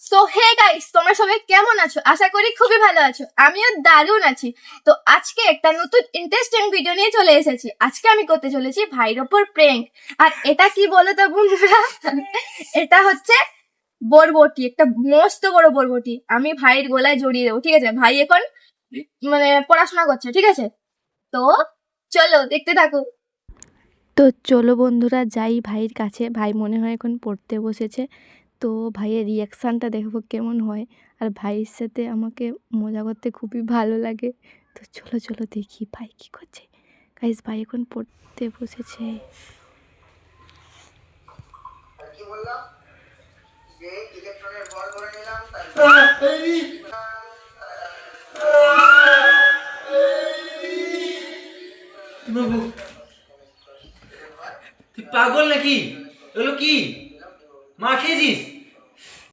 So hey guys, তোমরা সবাই কেমন আছো? আশা করি খুবই ভালো আছো। আমিও দারুণ আছি। তো আজকে একটা নতুন ইন্টারেস্টিং ভিডিও নিয়ে চলে এসেছি। আজকে আমি করতে চলেছি ভাইয়ের ওপর প্রেঙ্ক। আর এটা কি বলো তো বন্ধুরা, এটা হচ্ছে বরবটি, একটা মস্ত বড় বরবটি আমি ভাইয়ের গলায় জড়িয়ে দেবো। ঠিক আছে? ভাই এখন পড়াশোনা করছে। ঠিক আছে? তো চলো দেখতে থাকো। তো চলো বন্ধুরা যাই ভাইয়ের কাছে। ভাই মনে হয় এখন পড়তে বসেছে। তো ভাইয়ের রিয়াকশানটা দেখবো কেমন হয়। আর ভাইয়ের সাথে আমাকে মজা করতে খুবই ভালো লাগে। তো চলো চলো দেখি ভাই কী করছে। গাইস, ভাই এখন পড়তে বসেছে। কি বললাম যে ইলেকট্রনের ভর ধরে নিলাম বাবু, তুই পাগল নাকি? এগুলো কি মা খেয়েছিস?